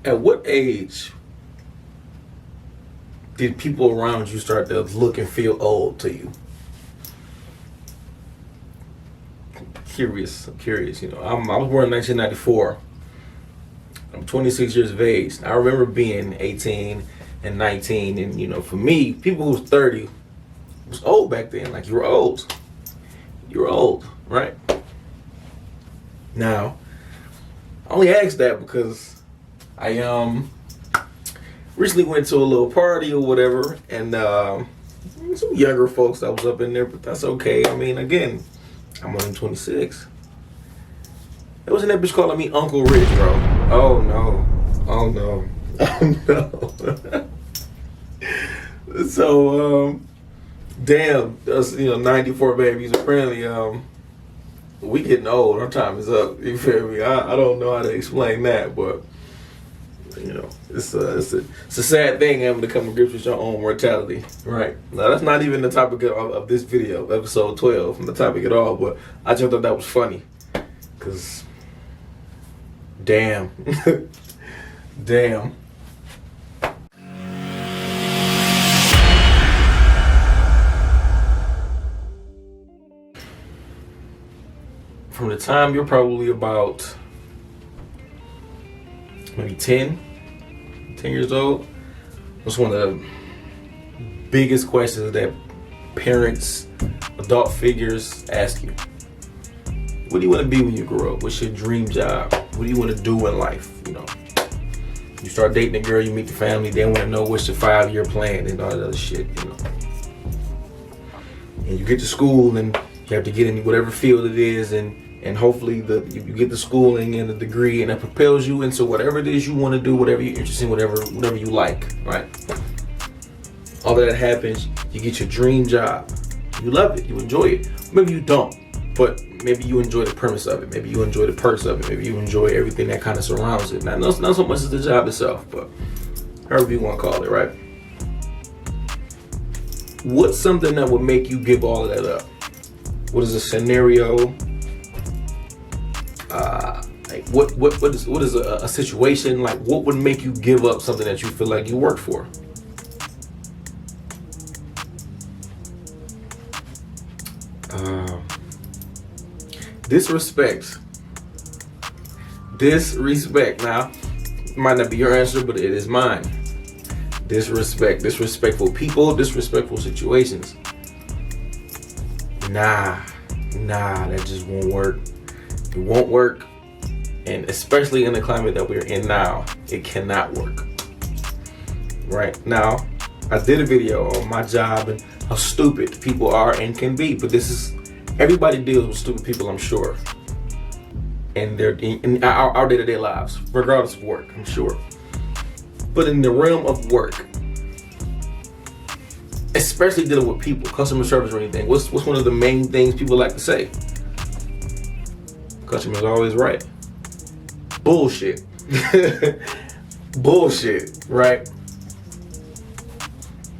At what age did people around you start to look and feel old to you? I'm curious. You know, I was born in 1994. I'm 26 years of age. I remember being 18 and 19, and you know, for me, people who was 30 was old back then. Like, you were old. You were old, right? Now, I only asked that because I recently went to a little party or whatever, and some younger folks that was up in there, but that's okay. I mean, again, I'm only 26. There was an bitch calling me Uncle Rich, bro. Oh no. Oh no. Oh no. So damn, us, you know, 94 babies, apparently we getting old. Our time is up. You feel me? I don't know how to explain that, but you know, it's a sad thing having to come to grips with your own mortality, right? Now, that's not even the topic of this video, episode 12, from the topic at all, but I just thought that was funny, because, damn. Damn. From the time you're probably about maybe 10 years old, that's one of the biggest questions that parents, adult figures ask you. What do you want to be when you grow up? What's your dream job? What do you want to do in life? You know, you start dating a girl, you meet the family, they want to know what's your 5-year plan and all that other shit, you know. And you get to school and you have to get in whatever field it is, and hopefully you get the schooling and the degree, and it propels you into whatever it is you want to do, whatever you're interested in, whatever you like, right? All that happens, you get your dream job. You love it, you enjoy it. Maybe you don't, but maybe you enjoy the premise of it. Maybe you enjoy the perks of it. Maybe you enjoy everything that kind of surrounds it. Not so much as the job itself, but however you want to call it, right? What's something that would make you give all of that up? What is a scenario? Like what is a situation? Like, what would make you give up something that you feel like you worked for? Disrespect. Now, it might not be your answer, but it is mine. Disrespect. Disrespectful people, disrespectful situations. Nah, that just won't work. It won't work. And especially in the climate that we're in now, it cannot work. Right now, I did a video on my job and how stupid people are and can be, but everybody deals with stupid people, I'm sure. And they're in our day-to-day lives, regardless of work, I'm sure. But in the realm of work, especially dealing with people, customer service or anything, what's one of the main things people like to say? Customer's always right. Bullshit. Bullshit, right?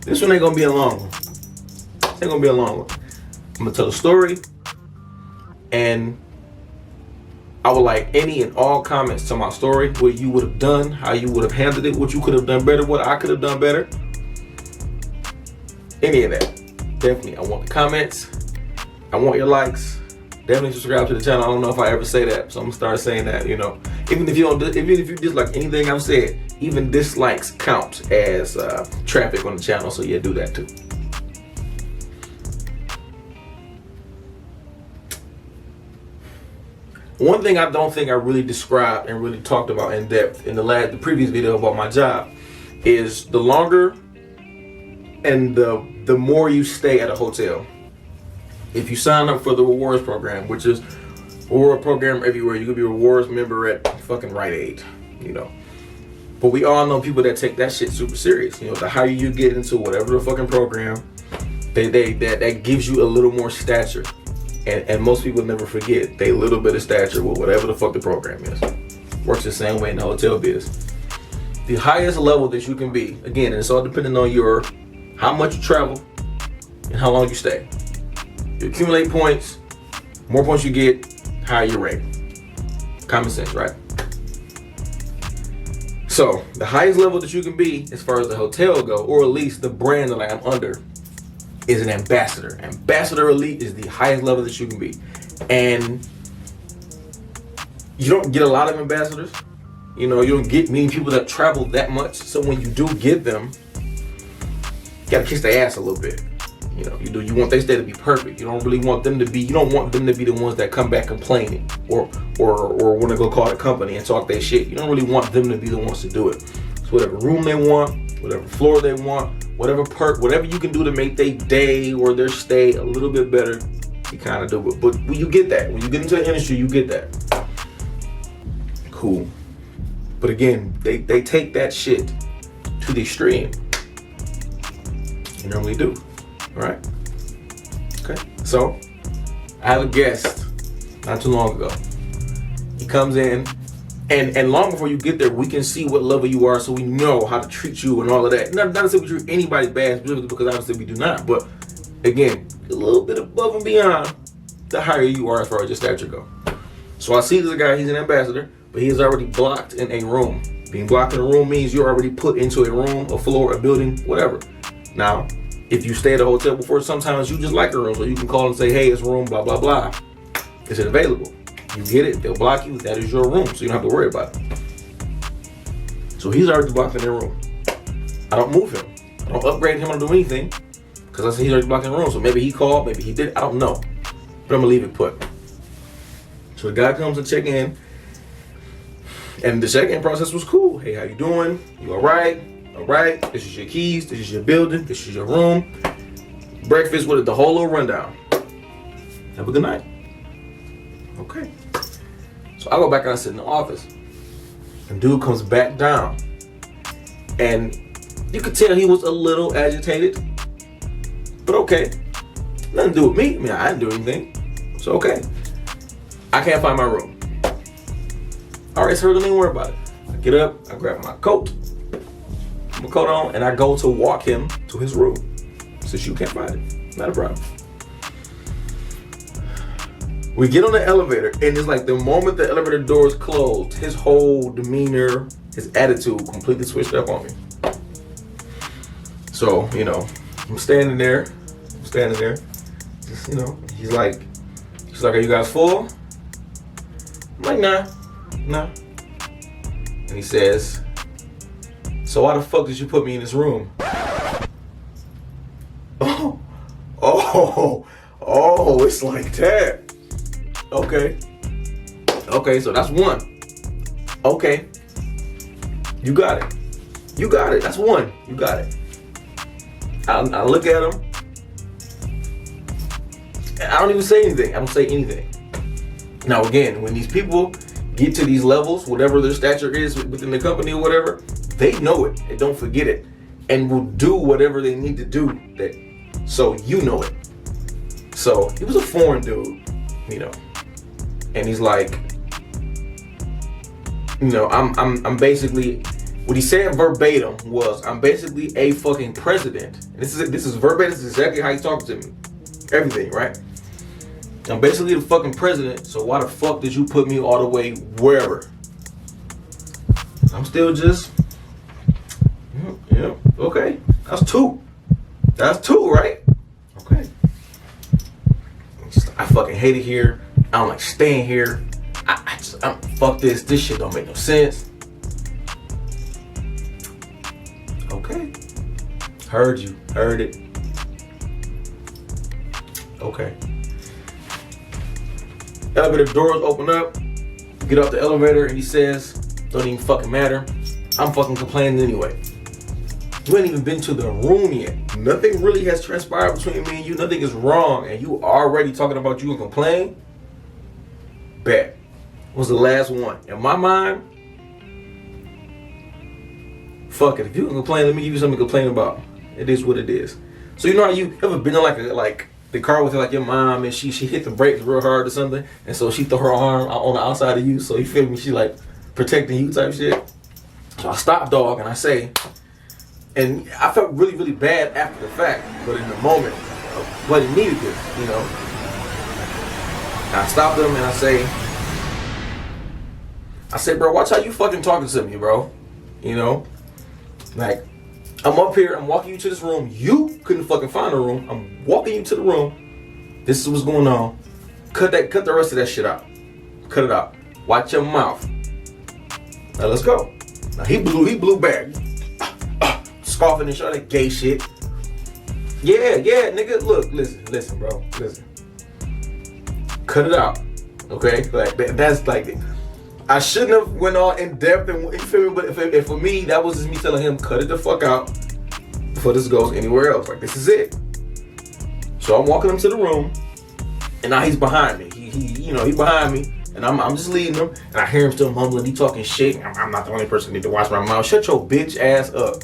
This one ain't gonna be a long one. It's ain't gonna be a long one. I'm gonna tell a story, and I would like any and all comments to my story, what you would have done, how you would have handled it, what you could have done better, what I could have done better. Any of that. Definitely, I want the comments. I want your likes. Definitely subscribe to the channel. I don't know if I ever say that, so I'm gonna start saying that, you know. Even if you dislike anything I've said, even dislikes count as traffic on the channel, so yeah, do that too. One thing I don't think I really described and really talked about in depth in the previous video about my job is the longer and the more you stay at a hotel. If you sign up for the rewards program, which is a reward program everywhere, you could be a rewards member at fucking Rite Aid, you know. But we all know people that take that shit super serious. You know, the higher you get into whatever the fucking program, that gives you a little more stature. And most people never forget they little bit of stature with whatever the fuck the program is. Works the same way in the hotel biz. The highest level that you can be, again, and it's all depending on how much you travel and how long you stay. You accumulate points, more points you get, higher your rate. Common sense, right? So the highest level that you can be as far as the hotel go, or at least the brand that I am under, is an ambassador. Ambassador elite is the highest level that you can be. And you don't get a lot of ambassadors. You know, you don't get many people that travel that much. So when you do get them, you gotta kiss their ass a little bit. You know, you do. You want their stay to be perfect. You don't really want them to be. You don't want them to be the ones that come back complaining or want to go call the company and talk their shit. You don't really want them to be the ones to do it. So whatever room they want, whatever floor they want, whatever perk, whatever you can do to make their day or their stay a little bit better, you kind of do it. But when you get that, when you get into the industry, you get that. Cool. But again, they take that shit to the extreme. You normally do. Right? Okay. So, I have a guest not too long ago. He comes in, and long before you get there, we can see what level you are, so we know how to treat you and all of that. Not to say we treat anybody bad, specifically, because obviously we do not. But again, a little bit above and beyond the higher you are as far as your stature go. So I see this guy. He's an ambassador, but he is already blocked in a room. Being blocked in a room means you're already put into a room, a floor, a building, whatever. Now, if you stay at a hotel before, sometimes you just like a room, so you can call and say, hey, it's room, blah, blah, blah. Is it available? You get it, they'll block you, that is your room, so you don't have to worry about it. So he's already blocked in their room. I don't move him. I don't upgrade him, I don't do anything, because I said he's already blocked in the room, so maybe he called, maybe he did, I don't know. But I'm gonna leave it put. So the guy comes to check in, and the check-in process was cool. Hey, how you doing? You all right? All right, this is your keys, this is your building, this is your room. Breakfast with the whole little rundown. Have a good night. Okay. So I go back and I sit in the office. And dude comes back down. And you could tell he was a little agitated. But okay. Nothing to do with me. I mean, I didn't do anything. So okay. I can't find my room. Alright, sir, don't even worry about it. I get up, I grab my coat. My coat on, and I go to walk him to his room. Since you can't find it, not a problem. We get on the elevator, and it's like the moment the elevator doors closed, his whole demeanor, his attitude completely switched up on me. So, you know, I'm standing there. Just, you know, he's like, are you guys full? I'm like, nah. And he says, so why the fuck did you put me in this room? Oh, it's like that. Okay, so that's one. Okay. You got it. That's one. You got it. I look at him. And I don't even say anything. I don't say anything. Now again, when these people get to these levels, whatever their stature is within the company or whatever, they know it and don't forget it, and will do whatever they need to do that, so you know it. So he was a foreign dude, you know, and he's like, you know, I'm basically, what he said verbatim was, I'm basically a fucking president. And this is verbatim. This is exactly how he's talking to me. Everything, right? I'm basically the fucking president. So why the fuck did you put me all the way wherever? I'm still just. Yeah, okay. That's two, right? Okay. I fucking hate it here. I don't like staying here. I'm fuck this. This shit don't make no sense. Okay. Heard you. Heard it. Okay. Elevator doors open up. Get off the elevator and he says, don't even fucking matter. I'm fucking complaining anyway. You ain't even been to the room yet. Nothing really has transpired between me and you. Nothing is wrong. And you already talking about you and complain? Bet. Was the last one. In my mind, fuck it. If you can complain, let me give you something to complain about. It is what it is. So you know how you ever been in like the car with like your mom and she hit the brakes real hard or something, and so she threw her arm on the outside of you, so you feel me? She like protecting you type shit. So I stop, dog, and I say, and I felt really, really bad after the fact, but in the moment, but it needed this, you know. I stopped him and I say, bro, watch how you fucking talking to me, bro. You know? Like, I'm up here, I'm walking you to this room. You couldn't fucking find a room. I'm walking you to the room. This is what's going on. Cut the rest of that shit out. Cut it out. Watch your mouth. Now let's go. Now he blew back. Scoffing and showing that gay shit. Yeah, nigga. Look, listen, bro. Listen. Cut it out. Okay? Like, that's like, I shouldn't have went all in depth and you feel me, but if for me, that was just me telling him, cut it the fuck out before this goes anywhere else. Like, this is it. So I'm walking him to the room, and now he's behind me. He behind me, and I'm just leading him, and I hear him still mumbling. He talking shit. I'm not the only person who need to watch my mouth. Shut your bitch ass up.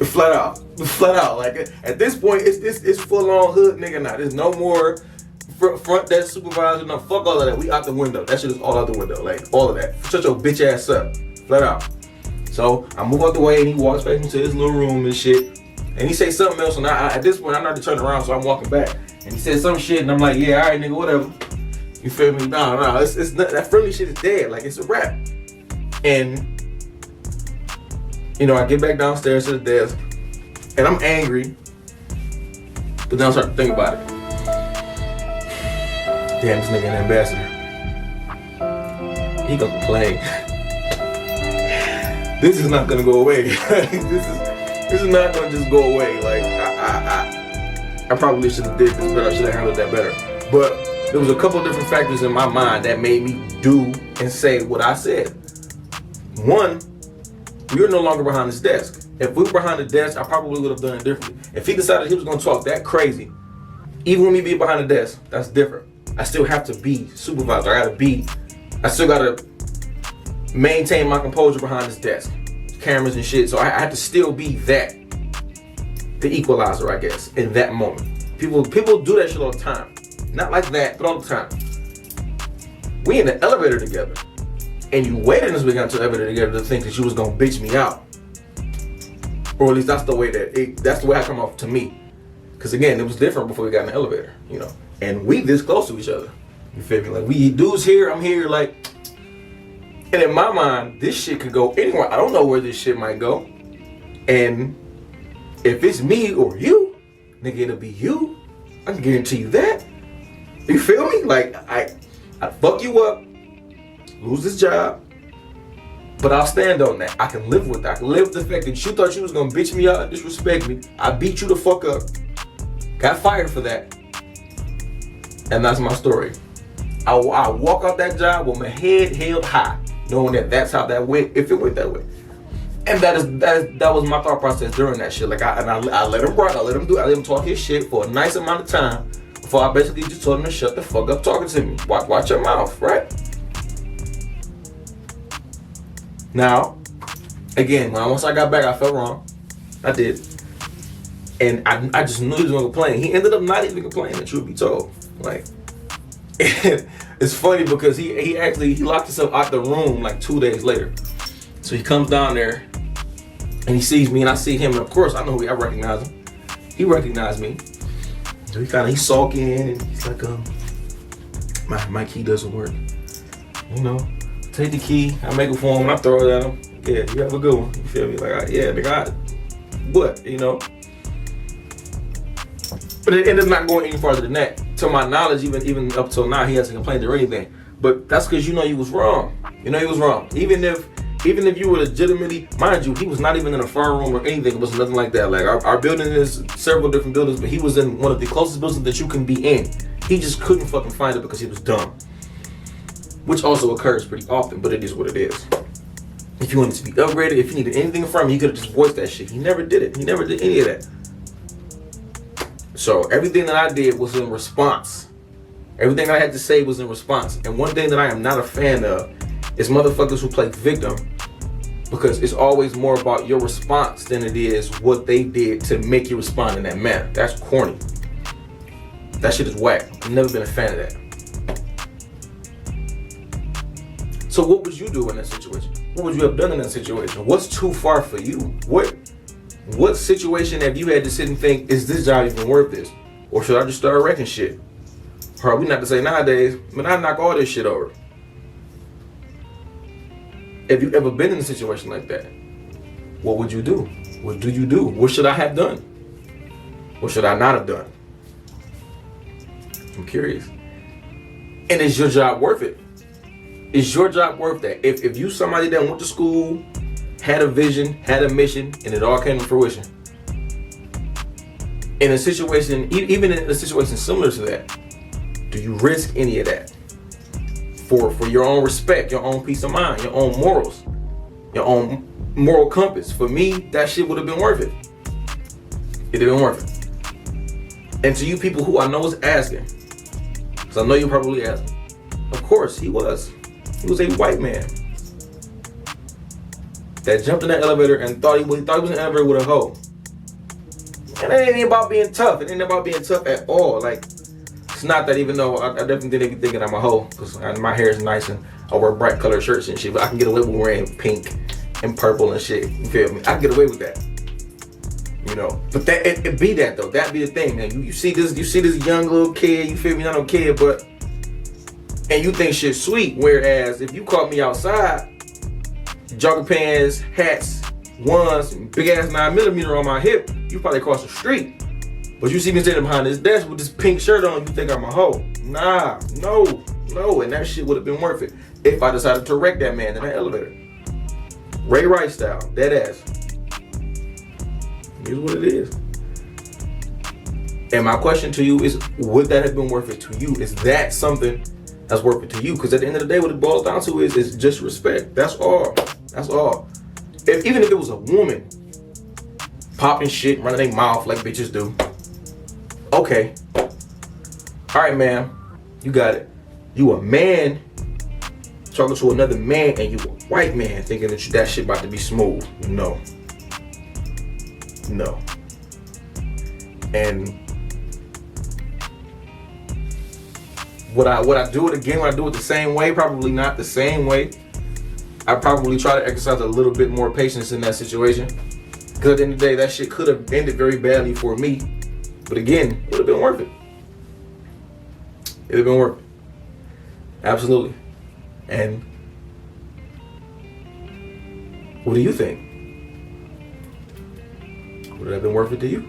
Flat out. Like, at this point, it's full on hood nigga now. There's no more front desk supervisor. No, fuck all of that. We out the window. That shit is all out the window. Like, all of that. Shut your bitch ass up. Flat out. So I move out the way, and he walks back into his little room and shit. And he says something else, and at this point, I'm not to turn around, so I'm walking back. And he says some shit, and I'm like, yeah, all right, nigga, whatever. You feel me? No, it's not, that friendly shit is dead. Like, it's a wrap. And I get back downstairs to the desk, and I'm angry. But then I start to think about it. Damn, this nigga an ambassador. He gonna complain. This is not gonna go away. This is not gonna just go away. Like, I probably should have did this better. I should have handled that better. But there was a couple different factors in my mind that made me do and say what I said. One, we were no longer behind his desk. If we were behind the desk, I probably would have done it differently. If he decided he was gonna talk that crazy, even with me being behind the desk, that's different. I still have to be supervisor. I still gotta maintain my composure behind this desk. Cameras and shit. So I had to still be the equalizer, I guess, in that moment. People do that shit all the time. Not like that, but all the time. We in the elevator together. And you waited until we got into the elevator together to think that you was gonna bitch me out. Or at least that's the way I come off to me. Cause again, it was different before we got in the elevator, And we this close to each other. You feel me? Like, we dudes here, I'm here, like. And in my mind, this shit could go anywhere. I don't know where this shit might go. And if it's me or you, nigga, it'll be you. I can guarantee you that. You feel me? Like, I fuck you up, lose this job, but I'll stand on that. I can live with that. I can live with the fact that you thought you was gonna bitch me out and disrespect me. I beat you the fuck up. Got fired for that. And that's my story. I walk out that job with my head held high, knowing that that's how that went, if it went that way. And that was my thought process during that shit. Like, I let him rock, I let him talk his shit for a nice amount of time before I basically just told him to shut the fuck up talking to me. Watch your mouth, right? Now, again, once I got back, I felt wrong. I did. And I just knew he was gonna complain. He ended up not even complaining, truth be told. Like, it's funny because he locked himself out the room like 2 days later. So he comes down there and he sees me and I see him, and of course I know I recognize him. He recognized me. So he's sulking and he's like, my key doesn't work. Take the key, I make it for him, and I throw it at him. Yeah, you have a good one. You feel me? Like, yeah, nigga, what? But it ended up not going any farther than that. To my knowledge, even up till now, he hasn't complained or anything. But that's because you was wrong. He was wrong. Even if you were legitimately, mind you, he was not even in a fire room or anything. It was nothing like that. Like, our building is several different buildings, but he was in one of the closest buildings that you can be in. He just couldn't fucking find it because he was dumb. Which also occurs pretty often, but it is what it is. If you wanted to be upgraded, if you needed anything from him, he could have just voiced that shit. He never did it. He never did any of that. So everything that I did was in response. Everything I had to say was in response. And one thing that I am not a fan of is motherfuckers who play victim, because it's always more about your response than it is what they did to make you respond in that manner. That's corny. That shit is whack. I've never been a fan of that. So what would you do in that situation? What would you have done in that situation? What's too far for you? What situation have you had to sit and think, is this job even worth this? Or should I just start wrecking shit? Or we not to say nowadays, man, I knock all this shit over. Have you ever been in a situation like that? what would you do? What do you do? What should I have done? What should I not have done? I'm curious. And is your job worth it? Is your job worth that? If you somebody that went to school, had a vision, had a mission, and it all came to fruition. In a situation, even in a situation similar to that, do you risk any of that? For your own respect, your own peace of mind, your own morals, your own moral compass. For me, that shit would have been worth it. It'd have been worth it. And to you people who I know is asking, because I know you're probably asking, of course he was. He was a white man that jumped in that elevator and thought he was in the elevator with a hoe. And it ain't about being tough. It ain't about being tough at all. Like, it's not that, even though I definitely think they be thinking I'm a hoe, because my hair is nice and I wear bright colored shirts and shit, but I can get away with wearing pink and purple and shit. You feel me? I can get away with that. You know, but that it be that though. That be the thing, man. You see this young little kid. You feel me? Not no kid, but and you think shit's sweet. Whereas if you caught me outside, jogger pants, hats, ones, big ass 9mm on my hip, you probably cross the street. But you see me sitting behind this desk with this pink shirt on, you think I'm a hoe? Nah, no, and that shit would have been worth it if I decided to wreck that man in that elevator. Ray Rice style, dead ass. Here's what it is. And my question to you is, would that have been worth it to you? Is that something that's worth it to you? Because at the end of the day, what it boils down to is just respect. That's all. That's all. Even if it was a woman popping shit, running their mouth like bitches do. Okay. All right, ma'am. You got it. You a man talking to another man, and you a white man thinking that shit about to be smooth. No. And would I do it again? Would I do it the same way? Probably not the same way. I probably try to exercise a little bit more patience in that situation. Because at the end of the day, that shit could have ended very badly for me. But again, it would have been worth it. It would have been worth it. Absolutely. And what do you think? Would it have been worth it to you?